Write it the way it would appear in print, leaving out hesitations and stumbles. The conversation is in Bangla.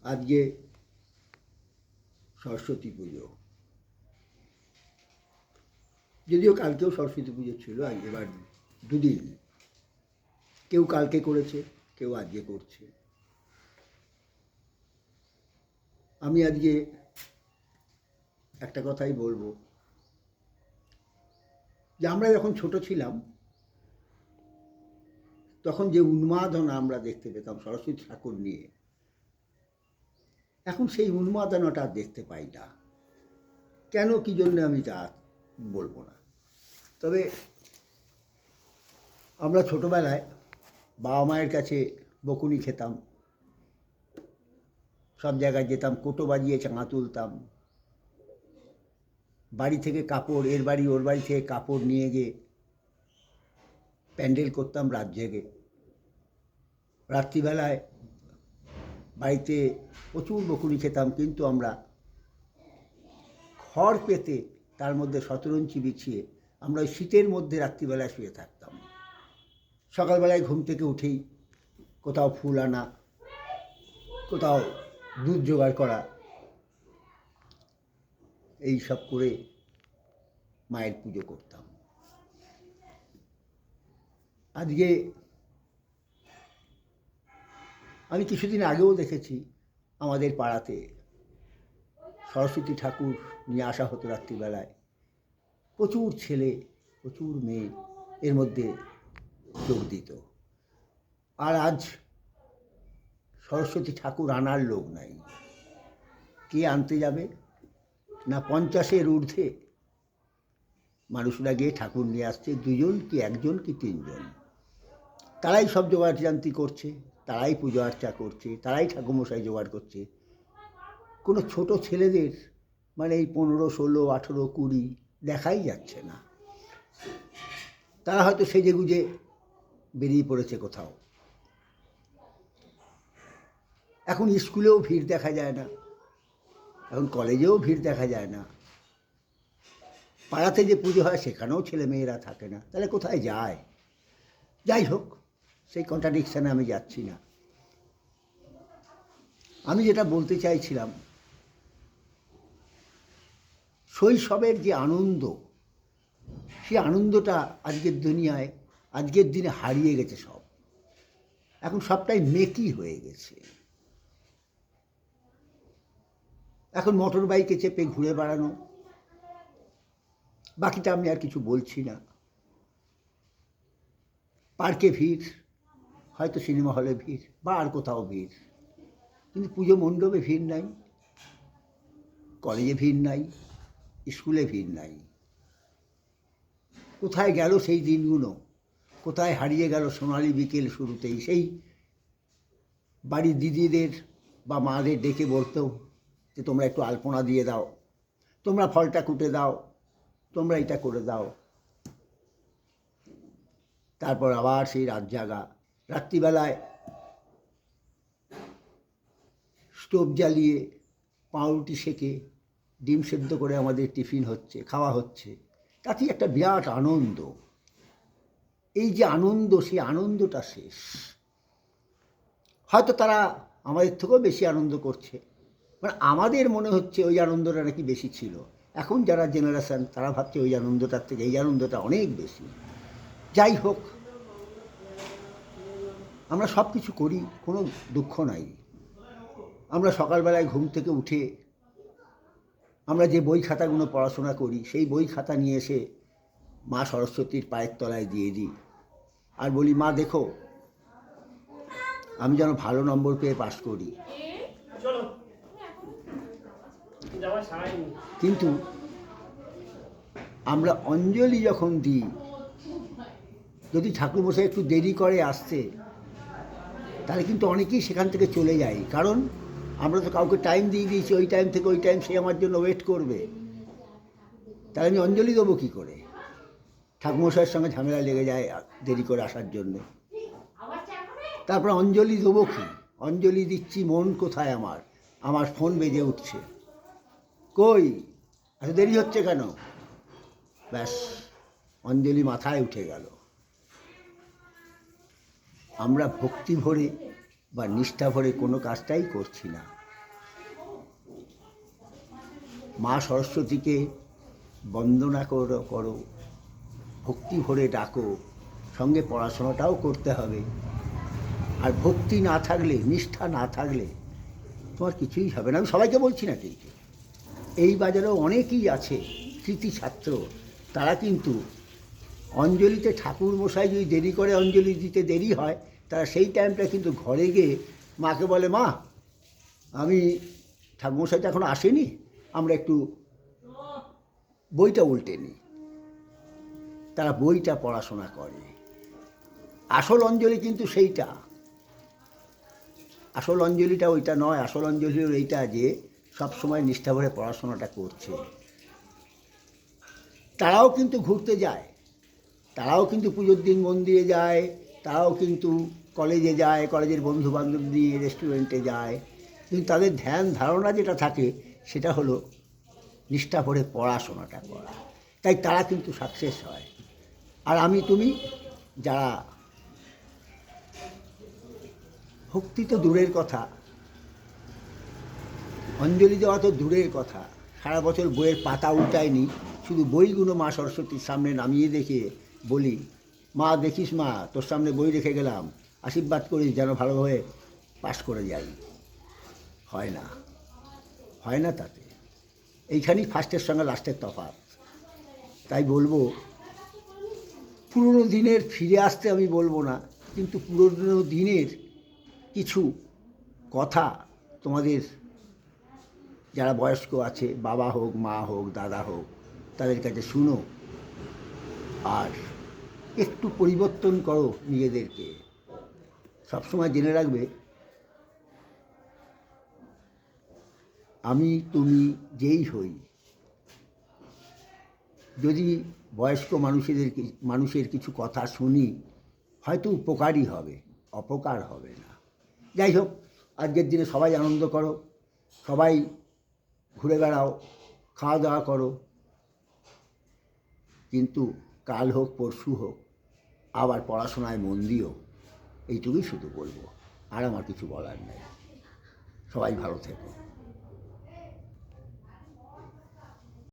আজকে সরস্বতী পুজো, যদিও কালকেও সরস্বতী পুজো ছিল, এবার দুদিন, কেউ কালকে করেছে, কেউ আজকে করছে। আমি আজকে একটা কথাই বলবো যে আমরা যখন ছোট ছিলাম তখন যে উন্মাদনা আমরা দেখতে পেতাম সরস্বতী ঠাকুর নিয়ে, এখন সেই উন্মাদনাটা দেখতে পাই না। কেন কি জন্য আমি তা বলবো না, তবে আমরা ছোটবেলায় বাবা মায়ের কাছে বকুনি খেতাম, সব জায়গায় যেতাম, কোটো বাজিয়ে চাঙা তুলতাম, বাড়ি থেকে কাপড়, এর বাড়ি ওর বাড়ি থেকে কাপড় নিয়ে গিয়ে প্যান্ডেল করতাম রাত জেগে। রাত্রিবেলায় বাড়িতে প্রচুর বকুনি খেতাম, কিন্তু আমরা খড় পেতে তার মধ্যে শতরঞ্চি বিছিয়ে আমরা ওই শীতের মধ্যে রাত্রিবেলায় শুয়ে থাকতাম। সকালবেলায় ঘুম থেকে উঠেই কোথাও ফুল আনা, কোথাও দুধ জোগাড় করা, এই সব করে মায়ের পুজো করতাম। আজকে আমি কিছুদিন আগেও দেখেছি আমাদের পাড়াতে সরস্বতী ঠাকুর নিয়ে আসা হতো রাত্রিবেলায়, প্রচুর ছেলে প্রচুর মেয়ে এর মধ্যে যোগ দিত। আর আজ সরস্বতী ঠাকুর আনার লোক নাই। কে আনতে যাবে? না 50-এর ঊর্ধ্বে মানুষরা গিয়ে ঠাকুর নিয়ে আসছে, 2জন কি 1জন কি 3জন। তারাই সব জোগাড়জান্তি করছে, তারাই পুজো আর্চা করছে, তারাই ঠাকুরমশাই জোগাড় করছে। কোনো ছোট ছেলেদের মানে এই 15, 16, 18, 20 দেখাই যাচ্ছে না। তারা হয়তো সেজে গুজে বেরিয়ে পড়েছে কোথাও। এখন স্কুলেও ভিড় দেখা যায় না, এখন কলেজেও ভিড় দেখা যায় না, পাড়াতে যে পুজো হয় সেখানেও ছেলে মেয়েরা থাকে না, তাহলে কোথায় যায়? যাই হোক, সেই কন্ট্রাডিকশানে আমি যাচ্ছি না। আমি যেটা বলতে চাইছিলাম, শৈশবের যে আনন্দ, সেই আনন্দটা আজকের দুনিয়ায়, আজকের দিনে হারিয়ে গেছে সব। এখন সবটাই মেকি হয়ে গেছে। এখন মোটর বাইকে চেপে ঘুরে বেড়ানো, বাকিটা আমি আর কিছু বলছি না। পার্কে ভিড়, হয়তো সিনেমা হলে ভিড় বা আর কোথাও ভিড়, কিন্তু পুজো মণ্ডপে ভিড় নাই, কলেজে ভিড় নাই, স্কুলে ভিড় নাই। কোথায় গেল সেই দিনগুলো? কোথায় হারিয়ে গেল সোনালি বিকেল শুরুতেই? সেই বাড়ির দিদিদের বা মাদের ডেকে বলতো যে তোমরা একটু আলপনা দিয়ে দাও, তোমরা ফলটা কুটে দাও, তোমরা এটা করে দাও। তারপর আবার সেই রাত জাগা, রাত্রিবেলায় স্টোভ জ্বালিয়ে পাউরুটি সেকে ডিম সেদ্ধ করে আমাদের টিফিন হচ্ছে, খাওয়া হচ্ছে। তাতেই একটা বিরাট আনন্দ। এই যে আনন্দ, সেই আনন্দটা শেষ। হয়তো তারা আমাদের থেকেও বেশি আনন্দ করছে, মানে আমাদের মনে হচ্ছে ওই আনন্দটা নাকি বেশি ছিল। এখন যারা জেনারেশান, তারা ভাবছে ওই আনন্দটার থেকে এই আনন্দটা অনেক বেশি। যাই হোক, আমরা সব কিছু করি, কোনো দুঃখ নাই। আমরা সকালবেলায় ঘুম থেকে উঠে আমরা যে বই খাতাগুলো পড়াশোনা করি, সেই বই খাতা নিয়ে এসে মা সরস্বতীর পায়ের তলায় দিয়ে দিই, আর বলি, মা দেখো আমি যেন ভালো নম্বর পেয়ে পাস করি। কিন্তু আমরা অঞ্জলি যখন দিই, যদি ঠাকুরমশাই একটু দেরি করে আসতে, তাহলে কিন্তু অনেকেই সেখান থেকে চলে যায়। কারণ আমরা তো কাউকে টাইম দিয়ে দিয়েছি, ওই টাইম থেকে ওই টাইম সে আমার জন্য ওয়েট করবে। তাহলে আমি অঞ্জলি দেবো কী করে? ঠাকুরমশাইয়ের সঙ্গে ঝামেলা লেগে যায় দেরি করে আসার জন্য। তারপর অঞ্জলি দেবো কি? অঞ্জলি দিচ্ছি, মন কোথায় আমার? আমার ফোন বেজে উঠছে, কই এত দেরি হচ্ছে কেন? ব্যাস, অঞ্জলি মাথায় উঠে গেল। আমরা ভক্তি ভরে বা নিষ্ঠা ভরে কোনো কাজটাই করছি না। মা সরস্বতীকে বন্দনা করো করো, ভক্তি ভরে ডাকো, সঙ্গে পড়াশোনাটাও করতে হবে। আর ভক্তি না থাকলে, নিষ্ঠা না থাকলে তোমার কিছুই হবে না। আমি সবাইকে বলছি না কিন্তু, এই বাজারেও অনেকেই আছে কৃতি ছাত্র, তারা কিন্তু অঞ্জলিতে ঠাকুর মশাই যদি দেরি করে, অঞ্জলি দিতে দেরি হয়, তারা সেই টাইমটা কিন্তু ঘরে গিয়ে মাকে বলে, মা আমি ঠাকুরমশাই তো এখনও আসেনি, আমরা একটু বইটা উল্টে নিই। তারা বইটা পড়াশোনা করে। আসল অঞ্জলি কিন্তু সেইটা, আসল অঞ্জলিটা ওইটা নয়। আসল অঞ্জলি হলো এইটা যে সবসময় নিষ্ঠা ভরে পড়াশোনাটা করছে। তারাও কিন্তু ঘুরতে যায়, তারাও কিন্তু পুজোর দিন মন্দিরে যায়, তারাও কিন্তু কলেজে যায়, কলেজের বন্ধুবান্ধব নিয়ে রেস্টুরেন্টে যায়, কিন্তু তাদের ধ্যান ধারণা যেটা থাকে সেটা হলো নিষ্ঠা ভরে পড়াশোনাটা করা। তাই তারা কিন্তু সাকসেস হয়। আর আমি তুমি যারা ভক্তি তো দূরের কথা, অঞ্জলি দেওয়া তো দূরের কথা, সারা বছর বইয়ের পাতা উল্টায়নি, শুধু বইগুলো মা সরস্বতীর সামনে নামিয়ে দেখে বলি, মা দেখিস মা, তোর সামনে বই রেখে গেলাম, আশীর্বাদ করিস যেন ভালোভাবে পাস করে যাই। হয় না, হয় না। তাতে এইখানেই ফার্স্টের সঙ্গে লাস্টের তফাৎ। তাই বলবো, পুরনো দিনের ফিরে আসতে আমি বলবো না, কিন্তু পুরনো দিনের কিছু কথা তোমাদের যারা বয়স্ক আছে, বাবা হোক, মা হোক, দাদা হোক, তাদের কাছে শুনো, আর একটু পরিবর্তন করো নিজেদেরকে। সবসময় জেনে রাখবে, আমি তুমি যেই হই, যদি বয়স্ক মানুষের কিছু কথা শুনি, হয়তো উপকারই হবে, অপকার হবে না। যাই হোক, আজকের দিনে সবাই আনন্দ করো, সবাই ঘুরে বেড়াও, খাওয়া দাওয়া করো, কিন্তু কাল হোক পরশু হোক আবার পড়াশোনায় মন দিও। এইটুকুই শুধু বলবো, আর আমার কিছু বলার নেই। সবাই ভালো থেকো।